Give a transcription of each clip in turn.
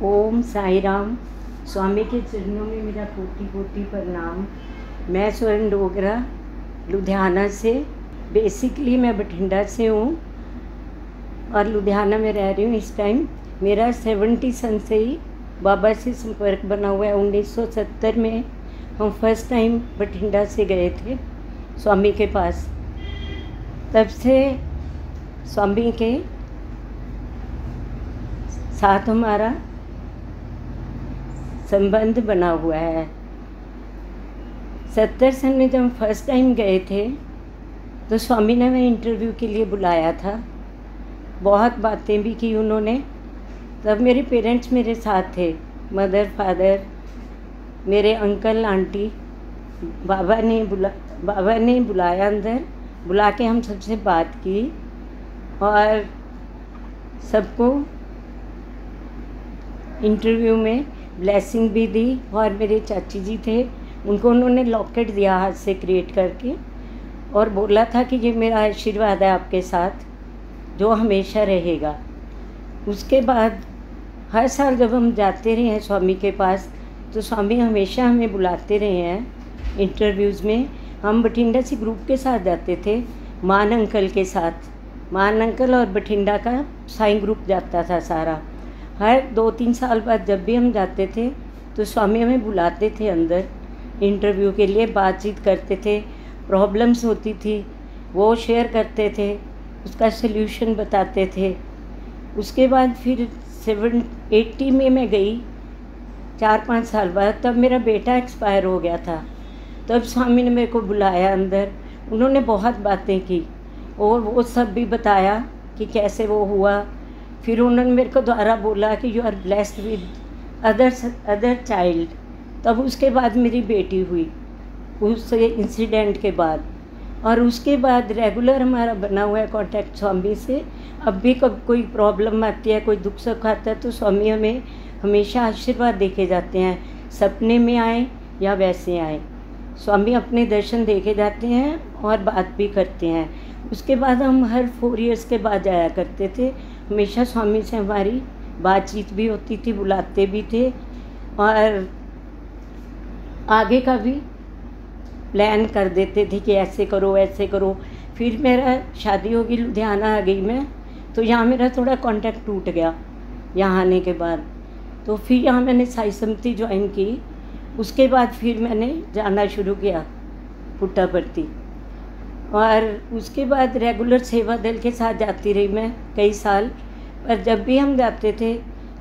ओम साई राम। स्वामी के चरणों में मेरा कोटि कोटि प्रणाम। मैं स्वर्ण डोगरा लुधियाना से, बेसिकली मैं बठिंडा से हूँ और लुधियाना में रह रही हूँ इस टाइम। मेरा 70 सन से ही बाबा से संपर्क बना हुआ है। 1970 में हम फर्स्ट टाइम बठिंडा से गए थे स्वामी के पास। तब से स्वामी के साथ हमारा संबंध बना हुआ है। 70 सन में जब हम फर्स्ट टाइम गए थे तो स्वामी ने हमें इंटरव्यू के लिए बुलाया था। बहुत बातें भी की उन्होंने। तब मेरे पेरेंट्स मेरे साथ थे, मदर फादर, मेरे अंकल आंटी। बाबा ने बुलाया अंदर, बुला के हम सबसे बात की और सबको इंटरव्यू में ब्लेसिंग भी दी। और मेरे चाची जी थे, उनको उन्होंने लॉकेट दिया हाथ से क्रिएट करके और बोला था कि ये मेरा आशीर्वाद है आपके साथ जो हमेशा रहेगा। उसके बाद हर साल जब हम जाते रहे हैं स्वामी के पास तो स्वामी हमेशा हमें बुलाते रहे हैं इंटरव्यूज़ में। हम बठिंडा से ग्रुप के साथ जाते थे, मान अंकल के साथ। मान अंकल और बठिंडा का साईं ग्रुप जाता था सारा। हर 2-3 साल बाद जब भी हम जाते थे तो स्वामी हमें बुलाते थे अंदर इंटरव्यू के लिए। बातचीत करते थे, प्रॉब्लम्स होती थी वो शेयर करते थे, उसका सल्यूशन बताते थे। उसके बाद फिर 80 में मैं गई 4-5 साल बाद। तब मेरा बेटा एक्सपायर हो गया था। तब स्वामी ने मेरे को बुलाया अंदर। उन्होंने बहुत बातें की और वो सब भी बताया कि कैसे वो हुआ। फिर उन्होंने मेरे को द्वारा बोला कि you are blessed with other child. तब उसके बाद मेरी बेटी हुई उस इंसिडेंट के बाद। और उसके बाद रेगुलर हमारा बना हुआ है कांटेक्ट स्वामी से। अब भी कब कोई प्रॉब्लम आती है, कोई दुख सुख आता है तो स्वामी हमें हमेशा आशीर्वाद देके जाते हैं। सपने में आए या वैसे आए, स्वामी अपने दर्शन देके जाते हैं और बात भी करते हैं। उसके बाद हम हर 4 ईयर्स के बाद जाया करते थे। हमेशा स्वामी से हमारी बातचीत भी होती थी, बुलाते भी थे और आगे का भी प्लान कर देते थे कि ऐसे करो ऐसे करो। फिर मेरा शादी होगी, लुधियाना आ गई मैं, तो यहाँ मेरा थोड़ा कांटेक्ट टूट गया यहाँ आने के बाद। तो फिर यहाँ मैंने साई समिति ज्वाइन की। उसके बाद फिर मैंने जाना शुरू किया पुट्टापर्थी और उसके बाद रेगुलर सेवा दल के साथ जाती रही मैं कई साल। पर जब भी हम जाते थे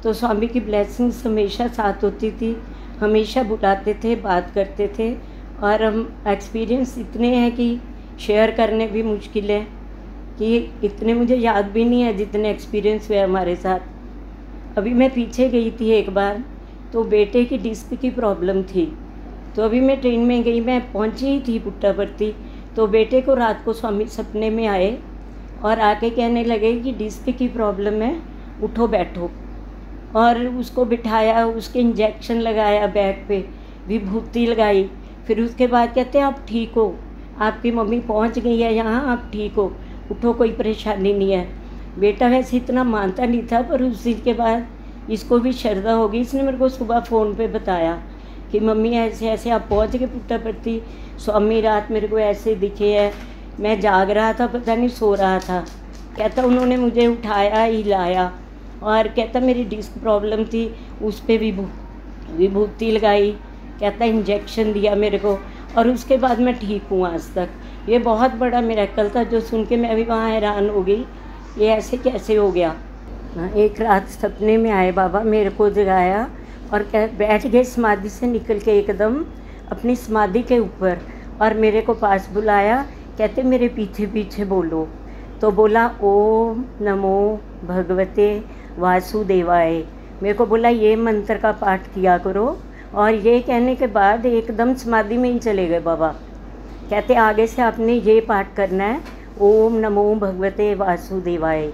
तो स्वामी की ब्लेसिंग्स हमेशा साथ होती थी, हमेशा बुलाते थे, बात करते थे। और हम एक्सपीरियंस इतने हैं कि शेयर करने भी मुश्किल है, कि इतने मुझे याद भी नहीं है जितने एक्सपीरियंस हुए हमारे साथ। अभी मैं पीछे गई थी एक बार, तो बेटे की डिस्क की प्रॉब्लम थी। तो अभी मैं ट्रेन में गई, मैं पहुंची ही थी पुट्टापर्थी, तो बेटे को रात को स्वामी सपने में आए और आके कहने लगे कि डिस्क की प्रॉब्लम है, उठो बैठो। और उसको बिठाया, उसके इंजेक्शन लगाया, बैक पे विभूति लगाई। फिर उसके बाद कहते हैं आप ठीक हो, आपकी मम्मी पहुंच गई है यहाँ, आप ठीक हो, उठो, कोई परेशानी नहीं है। बेटा वैसे इतना मानता नहीं था, पर उस दिन के बाद इसको भी श्रद्धा होगी। इसने मेरे को सुबह फ़ोन पे बताया कि मम्मी ऐसे ऐसे आप पहुंच गए पुट्टापर्थी, स्वामी रात मेरे को ऐसे दिखे हैं, मैं जाग रहा था, पता नहीं सो रहा था। कहता उन्होंने मुझे उठाया, हिलाया और कहता मेरी डिस्क प्रॉब्लम थी, उस पर विभूति लगाई। कहता इंजेक्शन दिया मेरे को और उसके बाद मैं ठीक हूँ आज तक। ये बहुत बड़ा मिरेकल था जो सुन के मैं भी वहाँ हैरान हो गई, ये ऐसे कैसे हो गया। एक रात सपने में आए बाबा, मेरे को जगाया और बैठ गए समाधि से निकल के एकदम अपनी समाधि के ऊपर, और मेरे को पास बुलाया। कहते मेरे पीछे पीछे बोलो। तो बोला ओम नमो भगवते वासुदेवाय। मेरे को बोला ये मंत्र का पाठ किया करो, और ये कहने के बाद एकदम समाधि में ही चले गए बाबा। कहते आगे से आपने ये पाठ करना है, ओम नमो भगवते वासुदेवाय।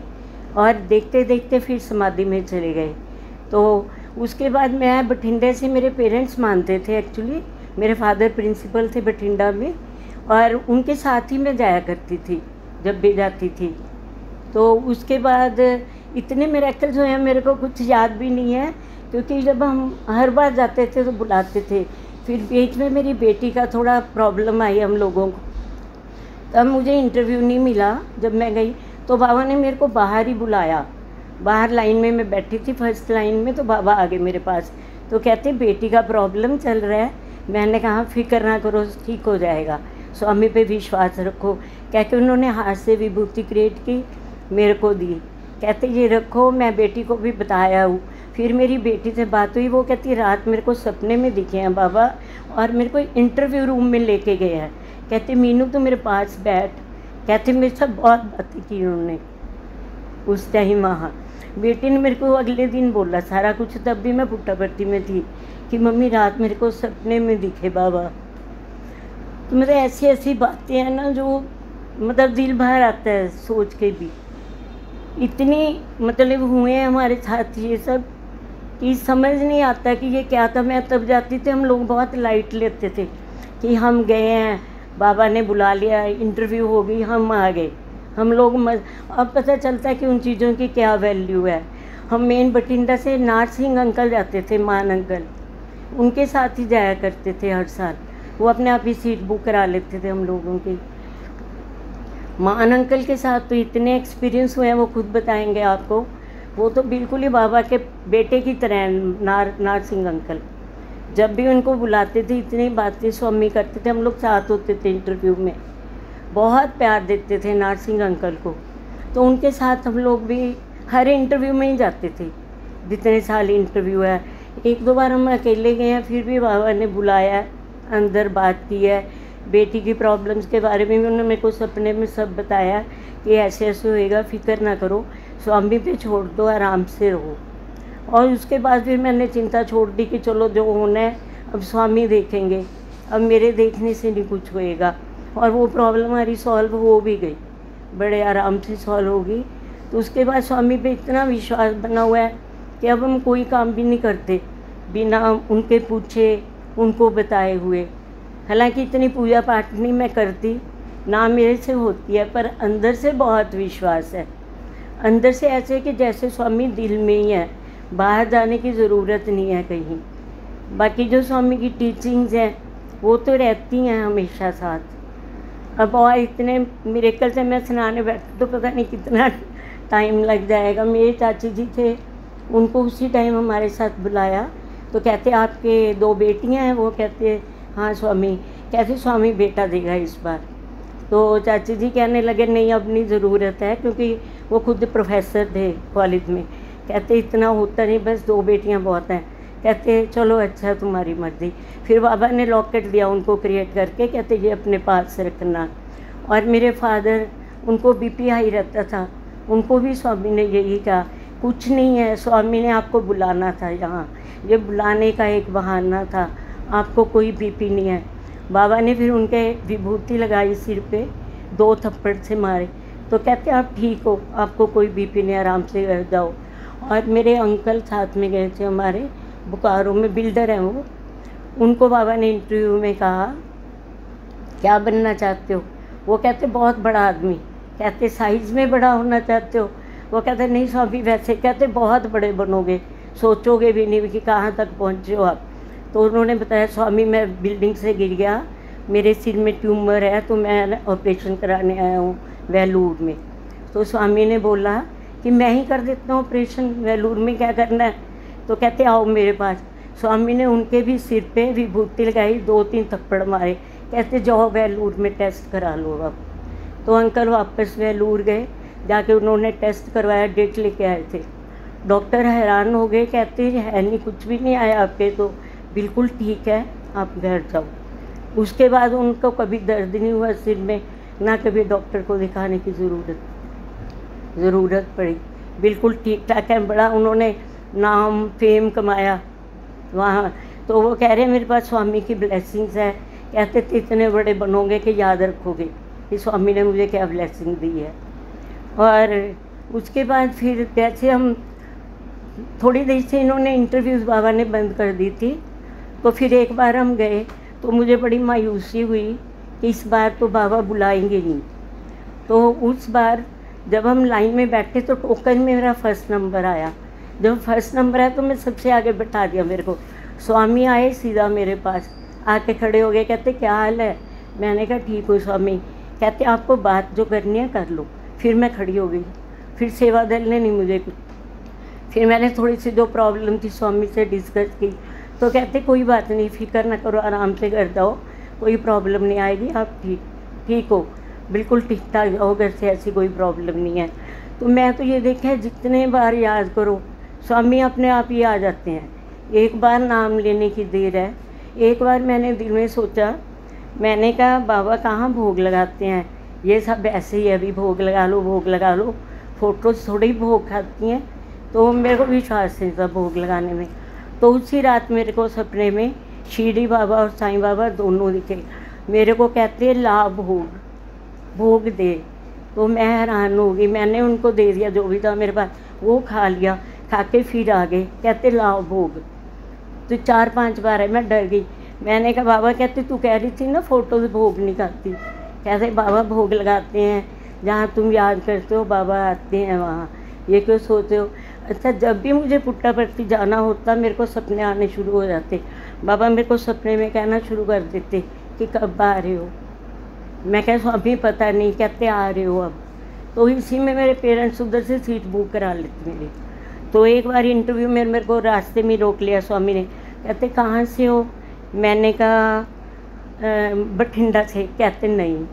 और देखते देखते फिर समाधि में चले गए। तो उसके बाद मैं बठिंडे से, मेरे पेरेंट्स मानते थे एक्चुअली, मेरे फादर प्रिंसिपल थे बठिंडा में, और उनके साथ ही मैं जाया करती थी जब भी जाती थी। तो उसके बाद इतने मिरेकल्स हुए हैं, मेरे को कुछ याद भी नहीं है क्योंकि जब हम हर बार जाते थे तो बुलाते थे। फिर बीच में मेरी बेटी का थोड़ा प्रॉब्लम आई हम लोगों को, तब मुझे इंटरव्यू नहीं मिला। जब मैं गई तो बाबा ने मेरे को बाहर ही बुलाया। बाहर लाइन में मैं बैठी थी, फर्स्ट लाइन में, तो बाबा आ गए मेरे पास। तो कहते बेटी का प्रॉब्लम चल रहा है। मैंने कहा फिक्र ना करो, ठीक हो जाएगा, स्वामी पे विश्वास रखो। कह के उन्होंने हाथ से विभूति क्रिएट की, मेरे को दी। कहते ये रखो, मैं बेटी को भी बताया हूँ। फिर मेरी बेटी से बात हुई, वो कहती रात मेरे को सपने में दिखे हैं बाबा, और मेरे को इंटरव्यू रूम में लेके गए हैं। कहते मीनू तो मेरे पास बैठ। कहते मेरे साथ बहुत बातें की उन्होंने उस टाइम वहाँ। बेटी ने मेरे को अगले दिन बोला सारा कुछ, तब भी मैं पुट्टापट्टी में थी, कि मम्मी रात मेरे को सपने में दिखे बाबा। तो मतलब ऐसी ऐसी बातें हैं ना जो मतलब दिल बाहर आता है सोच के भी। इतनी मतलब हुए हैं हमारे साथ ये सब कि समझ नहीं आता कि ये क्या था। मैं तब जाती थी, हम लोग बहुत लाइट लेते थे कि हम गए हैं, बाबा ने बुला लिया, इंटरव्यू हो गई, हम आ गए। हम लोग अब पता चलता है कि उन चीज़ों की क्या वैल्यू है। हम मेन बठिंडा से नार सिंह अंकल जाते थे, मान अंकल, उनके साथ ही जाया करते थे हर साल। वो अपने आप ही सीट बुक करा लेते थे हम लोगों की। मान अंकल के साथ तो इतने एक्सपीरियंस हुए हैं, वो खुद बताएंगे आपको। वो तो बिल्कुल ही बाबा के बेटे की तरह हैं, नार सिंह अंकल। जब भी उनको बुलाते थे इतनी बातें स्वामी करते थे, हम लोग साथ होते थे इंटरव्यू में, बहुत प्यार देते थे नार सिंह अंकल को। तो उनके साथ हम लोग भी हर इंटरव्यू में ही जाते थे, जितने साल इंटरव्यू है। एक दो बार हम अकेले गए हैं, फिर भी बाबा ने बुलाया, अंदर बात की है। बेटी की प्रॉब्लम्स के बारे में भी उन्होंने मेरे को सपने में सब बताया कि ऐसे ऐसे होएगा, फिक्र ना करो, स्वामी पे छोड़ दो, आराम से रहो। और उसके बाद फिर मैंने चिंता छोड़ दी कि चलो जो होना है अब स्वामी देखेंगे, अब मेरे देखने से नहीं कुछ होएगा। और वो प्रॉब्लम हमारी सॉल्व हो भी गई, बड़े आराम से सॉल्व हो गई। तो उसके बाद स्वामी पे इतना विश्वास बना हुआ है कि अब हम कोई काम भी नहीं करते बिना उनके पूछे, उनको बताए हुए। हालांकि इतनी पूजा पाठ नहीं मैं करती, ना मेरे से होती है, पर अंदर से बहुत विश्वास है। अंदर से ऐसे कि जैसे स्वामी दिल में ही है, बाहर जाने की ज़रूरत नहीं है कहीं। बाकी जो स्वामी की टीचिंग्स हैं वो तो रहती हैं हमेशा साथ। अब और इतने मिरेकल से मैं सुनाने बैठती तो पता नहीं कितना टाइम लग जाएगा। मेरे चाची जी थे, उनको उसी टाइम हमारे साथ बुलाया। तो कहते आपके 2 बेटियां हैं? वो कहते हाँ स्वामी। कहते स्वामी बेटा देगा इस बार। तो चाची जी कहने लगे नहीं अब नहीं ज़रूरत है, क्योंकि वो खुद प्रोफेसर थे कॉलेज में। कहते इतना होता नहीं, बस 2 बेटियां बहुत हैं। कहते चलो अच्छा तुम्हारी मर्ज़ी। फिर बाबा ने लॉकेट दिया उनको क्रिएट करके, कहते ये अपने पास रखना। और मेरे फादर, उनको बीपी हाई रहता था, उनको भी स्वामी ने यही कहा कुछ नहीं है, स्वामी ने आपको बुलाना था यहाँ, ये बुलाने का एक बहाना था, आपको कोई बीपी नहीं है। बाबा ने फिर उनके विभूति लगाई सिर पे, 2 थप्पड़ से मारे। तो कहते आप ठीक हो, आपको कोई बीपी नहीं, आराम से रह जाओ। और मेरे अंकल साथ में गए थे हमारे, बोकारो में बिल्डर हैं वो। उनको बाबा ने इंटरव्यू में कहा क्या बनना चाहते हो? वो कहते बहुत बड़ा आदमी। कहते साइज़ में बड़ा होना चाहते हो? वो कहते नहीं स्वामी वैसे। कहते बहुत बड़े बनोगे, सोचोगे भी नहीं कि कहाँ तक पहुँचे हो आप। तो उन्होंने बताया स्वामी मैं बिल्डिंग से गिर गया, मेरे सिर में ट्यूमर है, तो मैं ऑपरेशन कराने आया हूँ वेलूर में। तो स्वामी ने बोला कि मैं ही कर देता हूँ ऑपरेशन, वेलूर में क्या करना है? तो कहते आओ मेरे पास। स्वामी ने उनके भी सिर पे विभूति लगाई, 2-3 थप्पड़ मारे। कहते जाओ वेलूर में टेस्ट करा लो अब। तो अंकल वापस वेलूर गए, जाके उन्होंने टेस्ट करवाया, डेट लेके आए थे। डॉक्टर हैरान हो गए, कहते है नहीं, कुछ भी नहीं आया आपके, तो बिल्कुल ठीक है, आप घर जाओ। उसके बाद उनको कभी दर्द नहीं हुआ सिर में, ना कभी डॉक्टर को दिखाने की ज़रूरत पड़ी, बिल्कुल ठीक ठाक है। बड़ा उन्होंने नाम फेम कमाया वहाँ। तो वो कह रहे हैं मेरे पास स्वामी की ब्लेसिंग्स है। कहते थे इतने बड़े बनोगे कि याद रखोगे कि स्वामी ने मुझे क्या ब्लेसिंग दी है। और उसके बाद फिर जैसे हम थोड़ी देर से इन्होंने इंटरव्यूज़ बाबा ने बंद कर दी थी, तो फिर एक बार हम गए तो मुझे बड़ी मायूसी हुई कि इस बार तो बाबा बुलाएंगे नहीं। तो उस बार जब हम लाइन में बैठे तो टोकन में मेरा फर्स्ट नंबर आया। जब फर्स्ट नंबर है तो मैं सबसे आगे बैठा दिया मेरे को। स्वामी आए सीधा मेरे पास आके खड़े हो गए, कहते क्या हाल है? मैंने कहा ठीक हूँ स्वामी। कहते आपको बात जो करनी है कर लो। फिर मैं खड़ी हो गई। फिर सेवा दल ने नहीं मुझे कुछ, फिर मैंने थोड़ी सी जो प्रॉब्लम थी स्वामी से डिस्कस की, तो कहते कोई बात नहीं, फिक्र ना करो, आराम से कर जाओ, कोई प्रॉब्लम नहीं आएगी, आप ठीक हो, बिल्कुल ठीक ठाक जाओ घर से, ऐसी कोई प्रॉब्लम नहीं है। तो मैं तो ये देखा है जितने बार याद करो स्वामी अपने आप ही आ जाते हैं। एक बार नाम लेने की देर है। एक बार मैंने दिल में सोचा, मैंने कहा बाबा कहाँ भोग लगाते हैं, ये सब ऐसे ही अभी भोग लगा लो, भोग लगा लो, फ़ोटोज़ थोड़ी भोग खाती हैं। तो मेरे को विश्वास नहीं था भोग लगाने में। तो उसी रात मेरे को सपने में शिरडी बाबा और साईं बाबा दोनों दिखे। मेरे को कहते ला भोग दे। तो मैं हैरान हो गई। मैंने उनको दे दिया जो भी था मेरे पास, वो खा लिया। खा के फिर आ गए, कहते लाओ भोग। तो 4-5 बार है, मैं डर गई। मैंने कहा बाबा, कहते तू कह रही थी ना फ़ोटोज़ भोग नहीं खाती। कहते बाबा भोग लगाते हैं, जहाँ तुम याद करते हो बाबा आते हैं वहाँ, ये क्यों सोचते हो? अच्छा, जब भी मुझे पुट्टापर्थी जाना होता मेरे को सपने आने शुरू हो जाते। बाबा मेरे को सपने में कहना शुरू कर देते कि कब आ रहे हो। मैं कह स्वामी पता नहीं, कहते आ रहे हो अब। तो इसी में मेरे पेरेंट्स उधर से सीट बुक करा लेते मेरी। तो एक बार इंटरव्यू में मेरे को रास्ते में रोक लिया स्वामी ने। कहते कहाँ से हो? मैंने कहा बठिंडा से। कहते नहीं।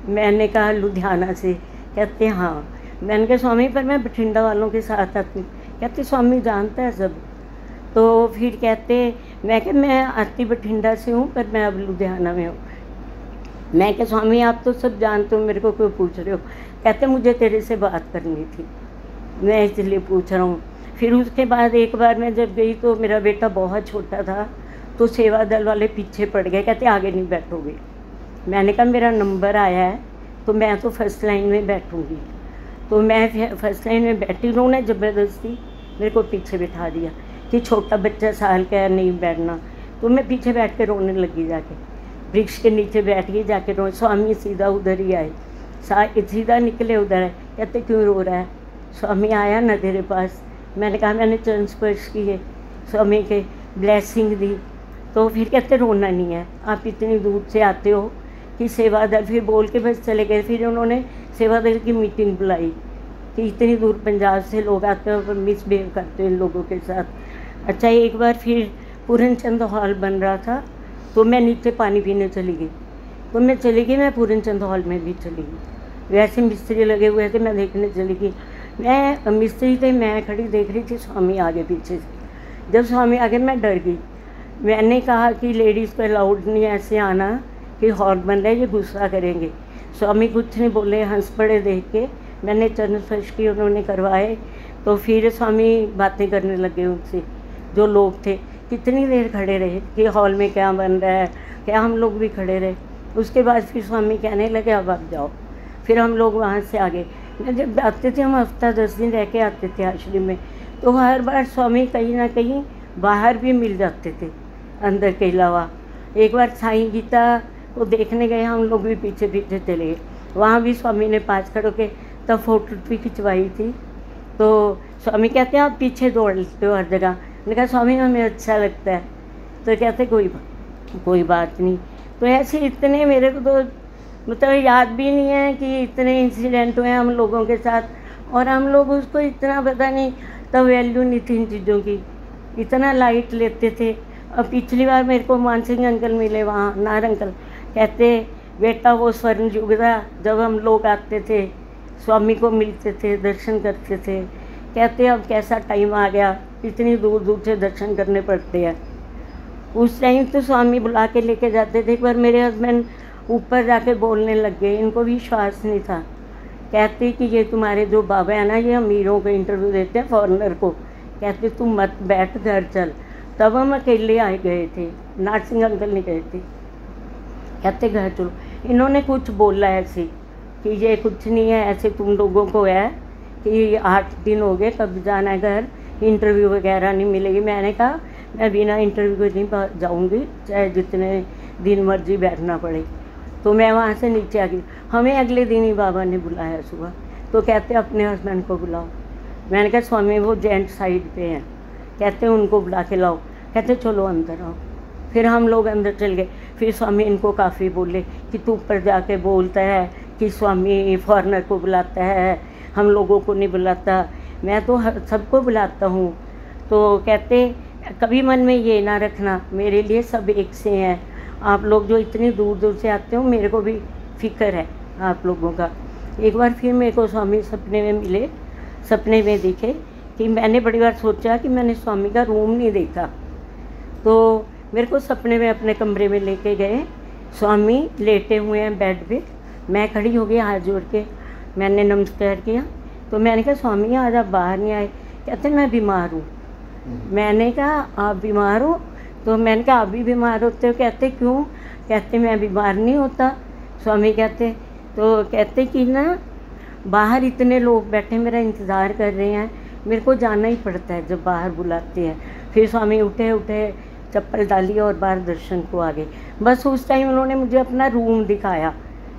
मैंने कहा लुधियाना से। कहते हाँ। मैंने कहा स्वामी पर मैं बठिंडा वालों के साथ आती हूँ। कहते स्वामी जानता है सब। तो फिर कहते, मैं कहा मैं आती बठिंडा से हूँ पर मैं अब लुधियाना में हूँ। मैं कहा स्वामी आप तो सब जानते हो, मेरे को क्यों पूछ रहे हो? कहते मुझे तेरे से बात करनी थी, मैं इसलिए पूछ रहा हूँ। फिर उसके बाद एक बार मैं जब गई तो मेरा बेटा बहुत छोटा था, तो सेवा दल वाले पीछे पड़ गए, कहते आगे नहीं बैठोगे। मैंने कहा मेरा नंबर आया है तो मैं तो फर्स्ट लाइन में बैठूँगी। तो मैं फर्स्ट लाइन में बैठी, उन्होंने ज़बरदस्ती मेरे को पीछे बिठा दिया कि छोटा बच्चा साल का है, नहीं बैठना। तो मैं पीछे बैठ के रोने लगी, जाके वृक्ष के नीचे बैठ गई, जाके रो। स्वामी सीधा उधर ही आए, सीधा निकले उधर है। कहते क्यों रो रहा है? स्वामी आया ना तेरे पास। मैंने कहा मैंने चरण स्पर्श किए, स्वामी के ब्लेसिंग दी। तो फिर कहते रोना नहीं है, आप इतनी दूर से आते हो कि सेवा दल, फिर बोल के बस चले गए। फिर उन्होंने सेवा दल की मीटिंग बुलाई कि इतनी दूर पंजाब से लोग आते हो पर मिसबिहेव करते हो इन लोगों के साथ। अच्छा, एक बार फिर पूरनचंद हॉल बन रहा था तो मैं नीचे पानी पीने चली गई। तो मैं चली गई, मैं पूरनचंद हॉल में भी चली गई। वैसे मिस्त्री लगे हुए थे, मैं देखने चली गई। मैं मिस्त्री थे, मैं खड़ी देख रही थी, स्वामी आगे पीछे से। जब स्वामी आगे मैं डर गई। मैंने कहा कि लेडीज़ को अलाउड नहीं ऐसे आना कि हॉल बन रहा है, ये गुस्सा करेंगे। स्वामी कुछ नहीं बोले, हंस पड़े देख के। मैंने चरण स्पर्श की, उन्होंने करवाए। तो फिर स्वामी बातें करने लगे उनसे, जो लोग थे। कितनी देर खड़े रहे कि हॉल में क्या बन रहा है, क्या, हम लोग भी खड़े रहे। उसके बाद फिर स्वामी कहने लगे अब आप जाओ। फिर हम लोग वहाँ से आगे। मैं जब आते थे, हम हफ्ता 10 दिन रह के आते थे आश्रम में, तो हर बार स्वामी कहीं ना कहीं बाहर भी मिल जाते थे अंदर के अलावा। एक बार साईं गीता को देखने गए, हम लोग भी पीछे पीछे चले गए। वहाँ भी स्वामी ने पास खड़ो के तब फोटो भी खिंचवाई थी। तो स्वामी कहते हैं आप पीछे दौड़ लेते हो हर जगह। मैंने कहा स्वामी हमें अच्छा लगता है। तो कहते कोई बात नहीं। तो ऐसे इतने मेरे को तो मतलब याद भी नहीं है कि इतने इंसिडेंट हुए हम लोगों के साथ, और हम लोग उसको इतना पता नहीं, तब वैल्यू नहीं थी इन चीज़ों की, इतना लाइट लेते थे। अब पिछली बार मेरे को मान सिंह अंकल मिले वहाँ, नार अंकल, कहते बेटा वो स्वर्ण युग था जब हम लोग आते थे, स्वामी को मिलते थे, दर्शन करते थे। कहते अब कैसा टाइम आ गया, इतनी दूर दूर से दर्शन करने पड़ते हैं। उस टाइम तो स्वामी बुला के लेके जाते थे। एक बार मेरे हस्बैंड ऊपर जाके बोलने लग गए, इनको विश्वास नहीं था। कहते कि ये तुम्हारे जो बाबा है ना, ये अमीरों को इंटरव्यू देते हैं, फॉरेनर को। कहते तुम मत बैठ, घर चल। तब हम अकेले आए गए थे, नारसिंह अंकल नहीं गए थे। कहते घर चलो। इन्होंने कुछ बोला ऐसे कि ये कुछ नहीं है, ऐसे तुम लोगों को है कि 8 दिन हो गए, कब जाना है घर, इंटरव्यू वगैरह नहीं मिलेगी। मैंने कहा मैं बिना इंटरव्यू के नहीं जाऊँगी, चाहे जितने दिन मर्जी बैठना पड़े। तो मैं वहाँ से नीचे आ गई। हमें अगले दिन ही बाबा ने बुलाया सुबह। तो कहते अपने हस्बैंड को बुलाओ। मैंने कहा स्वामी वो जेंट साइड पे हैं। कहते उनको बुला के लाओ। कहते चलो अंदर आओ। फिर हम लोग अंदर चल गए। फिर स्वामी इनको काफ़ी बोले कि तू ऊपर जाके बोलता है कि स्वामी फॉरेनर को बुलाता है, हम लोगों को नहीं बुलाता, मैं तो सबको बुलाता हूँ। तो कहते कभी मन में ये ना रखना, मेरे लिए सब एक से हैं, आप लोग जो इतनी दूर दूर से आते हो मेरे को भी फिक्र है आप लोगों का। एक बार फिर मेरे को स्वामी सपने में मिले। सपने में दिखे कि मैंने बड़ी बार सोचा कि मैंने स्वामी का रूम नहीं देखा, तो मेरे को सपने में अपने कमरे में लेके गए। स्वामी लेटे हुए हैं बेड पे, मैं खड़ी हो गई हाथ जोड़ के, मैंने नमस्कार किया। तो मैंने कहा स्वामी आज आप बाहर नहीं आए। कहते मैं बीमार हूँ। मैंने कहा आप बीमार हो? तो मैंने कहा आप भी बीमार होते हो? कहते क्यों? कहते मैं बीमार नहीं होता। स्वामी कहते तो कहते कि ना बाहर इतने लोग बैठे मेरा इंतज़ार कर रहे हैं, मेरे को जाना ही पड़ता है जब बाहर बुलाते हैं। फिर स्वामी उठे, चप्पल डाली और बाहर दर्शन को आ गए। बस उस टाइम उन्होंने मुझे अपना रूम दिखाया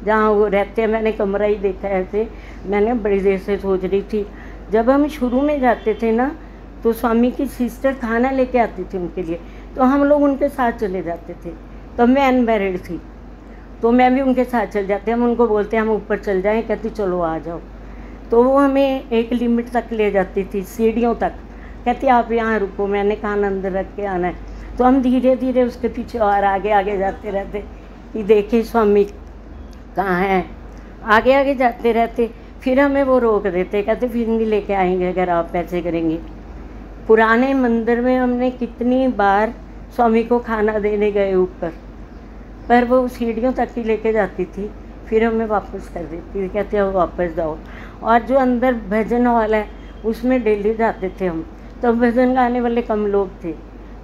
जहाँ वो रहते हैं। मैंने कमरा ही देखा ऐसे, मैंने बड़ी देर से सोच रही थी। जब हम शुरू में जाते थे ना तो स्वामी की सिस्टर खाना लेके आती थी उनके लिए, तो हम लोग उनके साथ चले जाते थे। तब मैं अनमैरिड थी तो मैं भी उनके साथ चल जाते। हम उनको बोलते हम ऊपर चल जाएं, कहती चलो आ जाओ। तो वो हमें एक लिमिट तक ले जाती थी, सीढ़ियों तक। कहती आप यहाँ रुको, मैंने खाना अंदर रख के आना है। तो हम धीरे धीरे उसके पीछे और आगे आगे जाते रहते कि देखे स्वामी कहाँ हैं। आगे आगे जाते रहते, फिर हमें वो रोक देते, कहते फिर नहीं लेके आएंगे अगर आप ऐसे करेंगे। पुराने मंदिर में हमने कितनी बार स्वामी को खाना देने गए ऊपर, पर वो सीढ़ियों तक ही लेके जाती थी, फिर हमें वापस कर देती थी, कहते हो वापस जाओ। और जो अंदर भजन हॉल है उसमें डेली जाते थे हम, तो भजन गाने वाले कम लोग थे।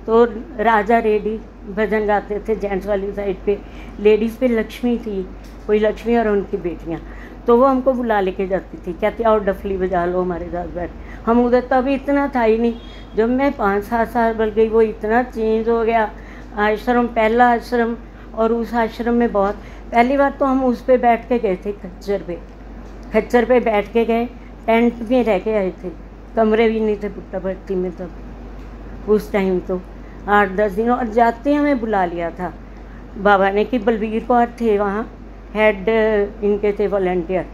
तो राजा रेड्डी भजन गाते थे जेंट्स वाली साइड पे, लेडीज़ पे लक्ष्मी थी, कोई लक्ष्मी और उनकी बेटियाँ, तो वो हमको बुला लेके जाती थी, कहती आओ डफली बजा लो हमारे साथ बैठ। हम उधर तो अभी इतना था ही नहीं। जब मैं 5-7 साल बढ़ गई वो इतना चेंज हो गया आश्रम, पहला आश्रम और उस आश्रम में बहुत। पहली बार तो हम उस पे बैठ के गए थे, खच्चर पे बैठ के गए, टेंट में रह के आए थे, कमरे भी नहीं थे पुट्टापट्टी में तब उस टाइम। तो 8-10 दिन और जाते हमें बुला लिया था बाबा ने कि बलबीर कौर थे वहाँ हेड इनके थे वॉलंटियर,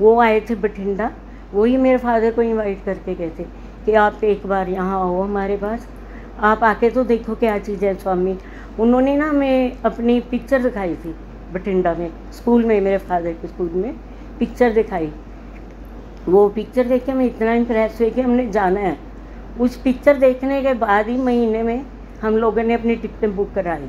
वो आए थे बठिंडा, वही मेरे फादर को इनवाइट करके गए थे कि आप एक बार यहाँ आओ हमारे पास, आप आके तो देखो क्या चीज़ है स्वामी। उन्होंने ना हमें अपनी पिक्चर दिखाई थी बठिंडा में, स्कूल में, मेरे फादर के स्कूल में पिक्चर दिखाई। वो पिक्चर देख के मैं इतना इम्प्रेस हुई कि हमने जाना है। उस पिक्चर देखने के बाद ही महीने में हम लोगों ने अपनी टिकटें बुक कराई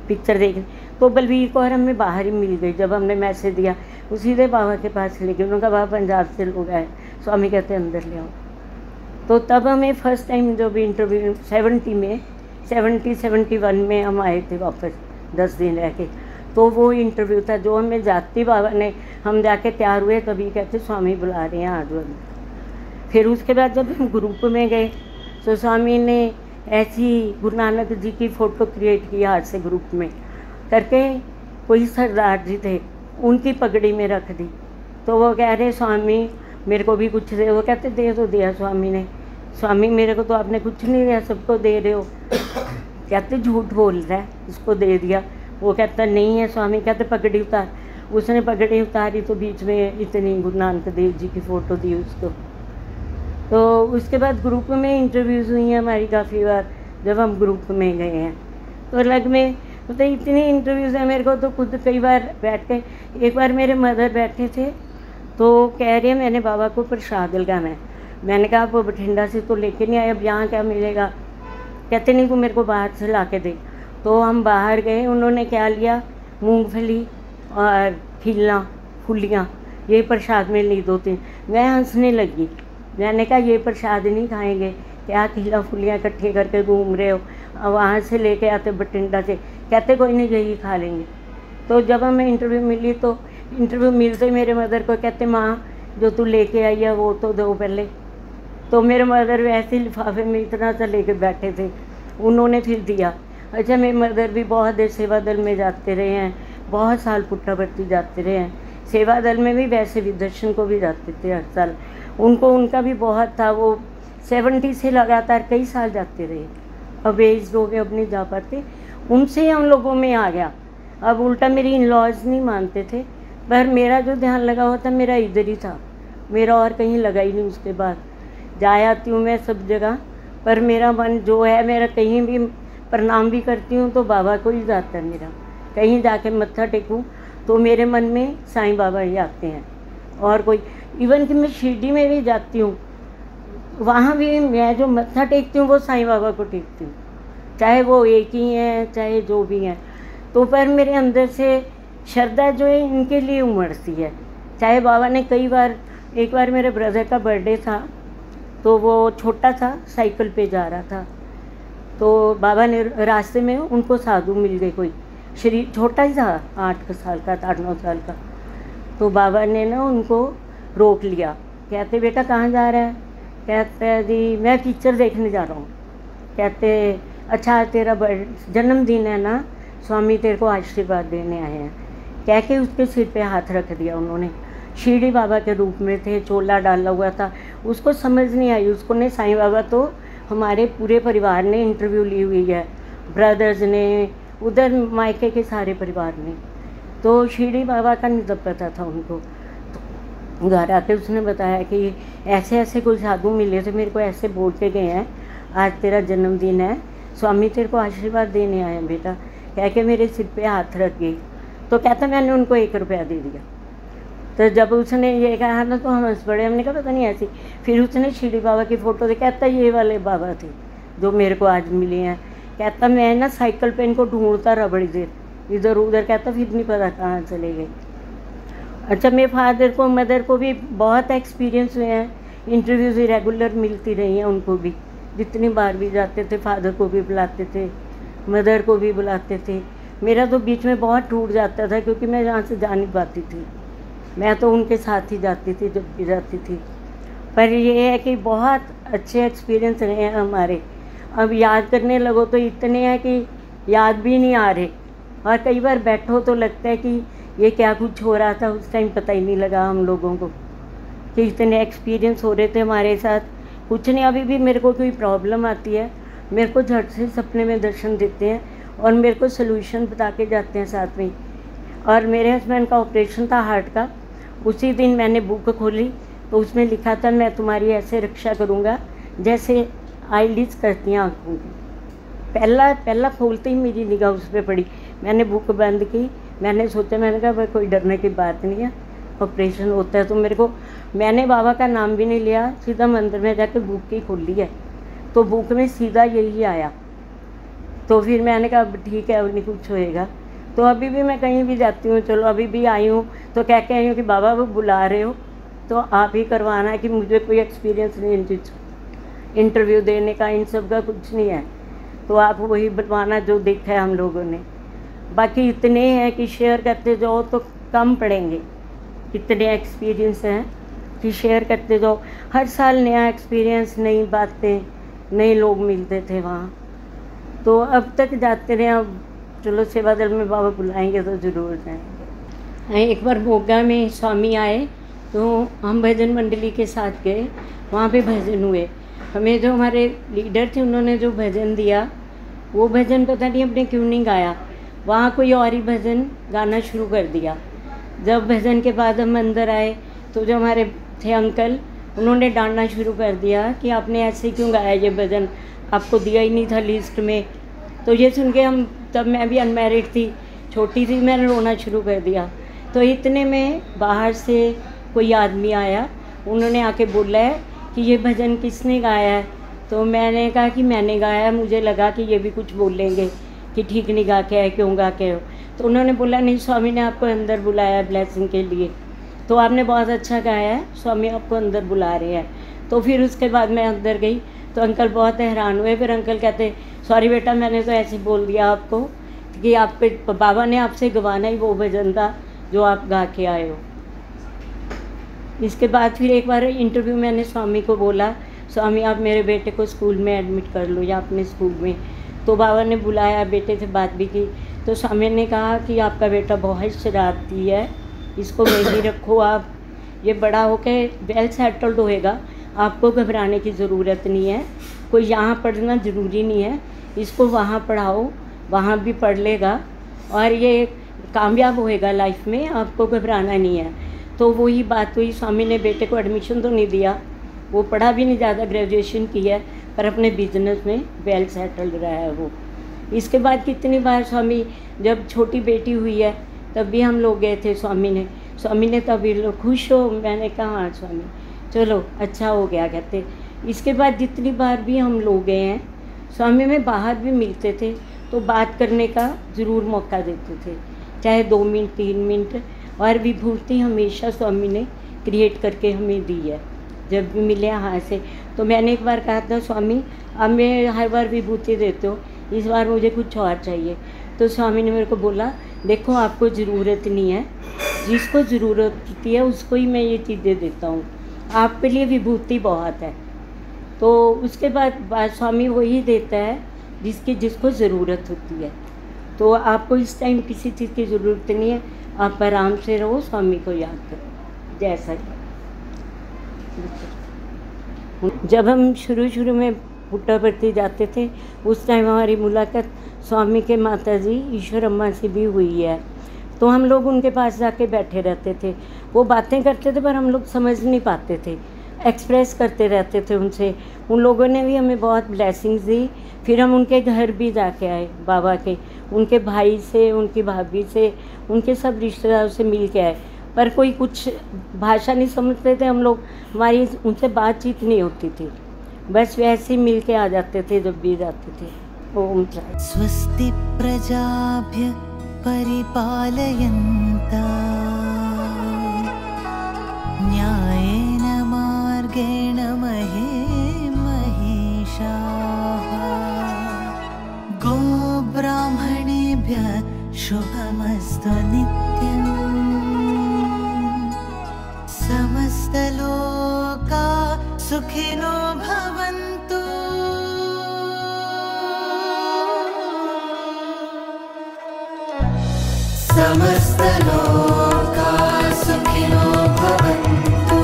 पिक्चर देखने। तो बलबीर कौर हमें बाहर ही मिल गई। जब हमने मैसेज दिया वो सीधे बाबा के पास ले गए। उन्होंने कहा बाबा पंजाब से लोग आए, स्वामी कहते अंदर ले आओ। तो तब हमें फर्स्ट टाइम जब इंटरव्यू 71 में हम आए थे वापस 10 दिन रह के, तो वो इंटरव्यू था जो हमें जाती बाबा ने, हम जाके तैयार हुए तभी कहते स्वामी बुला रहे हैं आज वक्त। फिर उसके बाद जब हम ग्रुप में गए तो स्वामी ने ऐसी गुरु नानक जी की फ़ोटो क्रिएट की हाथ से ग्रुप में करके, कोई सरदार जी थे उनकी पगड़ी में रख दी। तो वो कह रहे स्वामी मेरे को भी कुछ दे। वो कहते दे तो दिया स्वामी ने। स्वामी मेरे को तो आपने कुछ नहीं दिया, सबको दे रहे हो। कहते झूठ बोल रहा है, इसको दे दिया। वो कहता नहीं है स्वामी। कहते पगड़ी उतार। उसने पगड़ी उतारी तो बीच में इतनी गुरु नानक देव जी की फ़ोटो दी उसको। तो उसके बाद ग्रुप में इंटरव्यूज़ हुई हैं हमारी काफ़ी बार जब हम ग्रुप में गए हैं। तो अलग में तो इतनी इंटरव्यूज़ हैं मेरे को तो खुद कई बार बैठ के। एक बार मेरे मदर बैठे थे तो कह रहे हैं मैंने बाबा को प्रसाद लगाना है। मैंने कहा आप बठिंडा से तो लेके नहीं आए, अब यहाँ क्या मिलेगा? कहते नहीं तू मेरे को बाहर से ला के दे। तो हम बाहर गए, उन्होंने क्या लिया, मूंगफली और खिल्ला फुलियाँ, ये प्रसाद में ली 2-3। मैं हंसने लगी। मैंने कहा ये प्रसाद नहीं खाएंगे, क्या खिला फुलियाँ इकट्ठे करके घूम रहे हो, वहाँ से लेके आते बठिंडा से। कहते कोई नहीं यही खा लेंगे। तो जब हमें इंटरव्यू मिली तो इंटरव्यू मिलते मेरे मदर को कहते माँ जो तू लेके आई है वो तो दो पहले। तो मेरे मदर वैसे लिफाफे में इतना सा लेके बैठे थे, उन्होंने फिर दिया। अच्छा मेरे मदर भी बहुत देर सेवा दल में जाते रहे हैं, बहुत साल पुट्टापट्टी जाते रहे हैं, सेवा दल में भी वैसे भी दर्शन को भी जाते थे हर साल। उनको उनका भी बहुत था, वो 70 से लगातार कई साल जाते रहे। अब एज हो गए, अब नहीं जा पाते। उनसे हम लोगों में आ गया। अब उल्टा मेरी इन लॉज नहीं मानते थे, पर मेरा जो ध्यान लगा हुआ था मेरा इधर ही था, मेरा और कहीं लगा ही नहीं। उसके बाद जा आती हूँ मैं सब जगह, पर मेरा मन जो है, मेरा कहीं भी प्रणाम भी करती हूँ तो बाबा को ही जाता है मेरा। कहीं जाके मत्था टेकूँ तो मेरे मन में साईं बाबा ही आते हैं। और कोई इवन कि मैं शिरडी में भी जाती हूँ, वहाँ भी मैं जो मत्था टेकती हूँ वो साईं बाबा को टेकती हूँ, चाहे वो एक ही हैं चाहे जो भी हैं। तो पर मेरे अंदर से श्रद्धा जो है इनके लिए उमड़ती है। चाहे बाबा ने कई बार, एक बार मेरे ब्रदर का बर्थडे था तो वो छोटा था, साइकिल पे जा रहा था, तो बाबा ने रास्ते में उनको साधु मिल गए, कोई शरीर छोटा ही था, 8 साल का था, 8-9 साल का। तो बाबा ने ना उनको रोक लिया, कहते बेटा कहाँ जा रहा है? कहते जी मैं पिक्चर देखने जा रहा हूँ। कहते अच्छा तेरा जन्मदिन है ना, स्वामी तेरे को आशीर्वाद देने आए हैं। कह के उसके सिर पे हाथ रख दिया उन्होंने। शिरडी बाबा के रूप में थे, चोला डाला हुआ था, उसको समझ नहीं आई। उसको ने साईं बाबा तो हमारे पूरे परिवार ने इंटरव्यू ली हुई है, ब्रदर्स ने, उधर मायके के सारे परिवार ने। तो शिरडी बाबा का नहीं पता था उनको। तो घर आके उसने बताया कि ऐसे ऐसे कोई साधु मिले थे, मेरे को ऐसे बोल के गए हैं आज तेरा जन्मदिन है, स्वामी तेरे को आशीर्वाद देने आए हैं बेटा। कह के मेरे सिर पे हाथ रख गई। तो कहता मैंने उनको 1 रुपया दे दिया। तो जब उसने ये कहा ना तो हम हंस पड़े, हमने कहा पता नहीं ऐसी। फिर उसने शिरडी बाबा की फ़ोटो दे, कहता ये वाले बाबा थे जो मेरे को आज मिले हैं। कहता मैं ना साइकिल पे इनको ढूंढता रहा बड़ी देर, इधर उधर। कहता फिर नहीं पता कहाँ चले गए। अच्छा, मेरे फादर को, मदर को भी बहुत एक्सपीरियंस हुए हैं, इंटरव्यूज़ रेगुलर मिलती रही हैं उनको भी। जितनी बार भी जाते थे, फादर को भी बुलाते थे, मदर को भी बुलाते थे। मेरा तो बीच में बहुत टूट जाता था क्योंकि मैं यहाँ से जा नहीं पाती थी। मैं तो उनके साथ ही जाती थी जब भी जाती थी। पर ये है कि बहुत अच्छे एक्सपीरियंस रहे हैं हमारे। अब याद करने लगो तो इतने हैं कि याद भी नहीं आ रहे, और कई बार बैठो तो लगता है कि ये क्या कुछ हो रहा था उस टाइम, पता ही नहीं लगा हम लोगों को कि इतने एक्सपीरियंस हो रहे थे हमारे साथ। कुछ नहीं, अभी भी मेरे को कोई प्रॉब्लम आती है, मेरे को झट से सपने में दर्शन देते हैं और मेरे को सलूशन बता के जाते हैं साथ में। और मेरे हस्बैंड का ऑपरेशन था हार्ट का, उसी दिन मैंने बुक खोली तो उसमें लिखा था मैं तुम्हारी ऐसे रक्षा करूँगा जैसे आईलिड्स करती हैं आँखों की। पहला खोलते ही मेरी निगाह उस पर पड़ी। मैंने बुक बंद की, मैंने सोचा, मैंने कहा भाई कोई डरने की बात नहीं है, ऑपरेशन होता है तो मेरे को, मैंने बाबा का नाम भी नहीं लिया, सीधा मंदिर में जाकर बुक ही खोली है। तो बुक में सीधा यही आया। तो फिर मैंने कहा ठीक है अब नहीं कुछ होएगा। तो अभी भी मैं कहीं भी जाती हूँ, चलो अभी भी आई हूँ तो कह के आई हूँ कि बाबा वो बुला रहे हो तो आप ही करवाना है, कि मुझे कोई एक्सपीरियंस नहीं इन चीज़, इंटरव्यू देने का, इन सब का कुछ नहीं है। तो आप वही बनवाना जो देखा है हम लोगों ने। बाकी इतने हैं कि शेयर करते जाओ तो कम पड़ेंगे, इतने एक्सपीरियंस हैं कि शेयर करते जाओ। हर साल नया एक्सपीरियंस, नई बातें, नए लोग मिलते थे वहाँ। तो अब तक जाते रहे, अब चलो सेवा दल में बाबा बुलाएंगे तो ज़रूर जाएंगे। एक बार मोगा में स्वामी आए तो हम भजन मंडली के साथ गए, वहाँ पे भजन हुए। हमें जो हमारे लीडर थे उन्होंने जो भजन दिया वो भजन पता नहीं अपने क्यों नहीं गाया, वहाँ कोई और ही भजन गाना शुरू कर दिया। जब भजन के बाद हम अंदर आए तो जो हमारे थे अंकल, उन्होंने डांटना शुरू कर दिया कि आपने ऐसे क्यों गाया ये भजन, आपको दिया ही नहीं था लिस्ट में। तो ये सुन के हम, तब मैं भी अनमैरिड थी, छोटी थी, मैंने रोना शुरू कर दिया। तो इतने में बाहर से कोई आदमी आया, उन्होंने आके बोला है कि ये भजन किसने गाया है। तो मैंने कहा कि मैंने गाया, मुझे लगा कि ये भी कुछ बोलेंगे कि ठीक नहीं गा के है, क्यों गा के हो। तो उन्होंने बोला नहीं, स्वामी ने आपको अंदर बुलाया ब्लेसिंग के लिए, तो आपने बहुत अच्छा गाया है, स्वामी आपको अंदर बुला रहे हैं। तो फिर उसके बाद मैं अंदर गई तो अंकल बहुत हैरान हुए। फिर अंकल कहते सॉरी बेटा, मैंने तो ऐसे बोल दिया आपको कि आपके बाबा ने आपसे गवाना ही वो भजन था जो आप गा के आए हो। इसके बाद फिर एक बार इंटरव्यू मैंने स्वामी को बोला, स्वामी आप मेरे बेटे को स्कूल में एडमिट कर लो या अपने स्कूल में। तो बाबा ने बुलाया, बेटे से बात भी की। तो स्वामी ने कहा कि आपका बेटा बहुत शरारती है इसको वहीं रखो आप, ये बड़ा होके वेल सेटल्ड होएगा, आपको घबराने की ज़रूरत नहीं है। कोई यहाँ पढ़ना ज़रूरी नहीं है, इसको वहाँ पढ़ाओ, वहाँ भी पढ़ लेगा और ये कामयाब होएगा लाइफ में, आपको घबराना नहीं है। तो वही बात हुई, स्वामी ने बेटे को एडमिशन तो नहीं दिया, वो पढ़ा भी नहीं ज़्यादा, ग्रेजुएशन की है, पर अपने बिजनेस में वेल सेटल्ड रहा है वो। इसके बाद कितनी बार स्वामी, जब छोटी बेटी हुई है तब भी हम लोग गए थे स्वामी ने तभी लोग खुश हो, मैंने कहा हाँ स्वामी चलो अच्छा हो गया कहते। इसके बाद जितनी बार भी हम लोग गए हैं स्वामी में बाहर भी मिलते थे तो बात करने का ज़रूर मौका देते थे, चाहे 2 मिनट 3 मिनट, और विभूति हमेशा स्वामी ने क्रिएट करके हमें दी है जब भी मिले हाँ से। तो मैंने एक बार कहा था स्वामी अब मैं हर बार विभूति देते हो, इस बार मुझे कुछ और चाहिए। तो स्वामी ने मेरे को बोला देखो आपको ज़रूरत नहीं है, जिसको ज़रूरत होती है उसको ही मैं ये चीज़ें देता हूँ, आपके लिए विभूति बहुत है। तो उसके बाद स्वामी वही देता है जिसको ज़रूरत होती है। तो आपको इस टाइम किसी चीज़ की ज़रूरत नहीं है, आप आराम से रहो, स्वामी को याद करो जैसा ही। जब हम शुरू में पुट्टापर्थी जाते थे उस टाइम हमारी मुलाकात स्वामी के माता जी ईश्वर अम्मा से भी हुई है। तो हम लोग उनके पास जाके बैठे रहते थे, वो बातें करते थे पर हम लोग समझ नहीं पाते थे, एक्सप्रेस करते रहते थे उनसे। उन लोगों ने भी हमें बहुत ब्लेसिंग्स दी। फिर हम उनके घर भी जाके आए बाबा के, उनके भाई से, उनकी भाभी से, उनके सब रिश्तेदारों से मिल के आए, पर कोई कुछ भाषा नहीं समझते थे हम लोग, हमारी उनसे बातचीत नहीं होती थी, बस वैसे ही मिल के आ जाते थे जब भी जाते थे। ओम शांति। स्वस्ति प्रजाभ्य परिपालयन्ता न्यायेन मार्गेण महे महिषाः गोब्राह्मणेभ्यः शुभमस्तु नित्यम् समस्तलोका सुखिनो भवन्तु। समस्तलोका सुखिनो भवन्तु।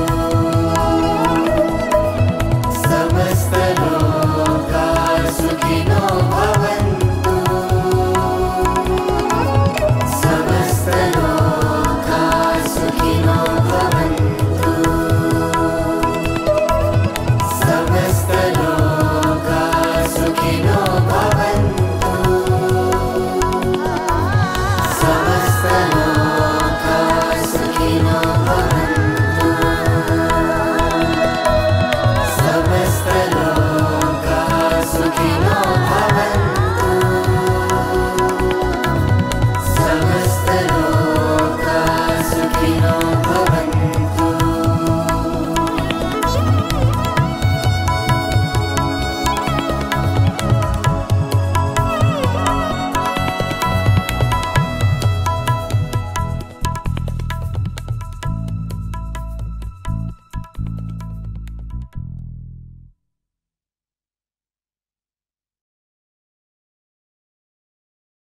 समस्तलोका सुखिनो भवन्तु। समस्तलोका सुखिनो भवन्तु। समस्तलोका सुखिनो भवन्तु। समस्तलोका सुखिनो भवन्तु। समस्तलोका सुखिनो भवन्तु।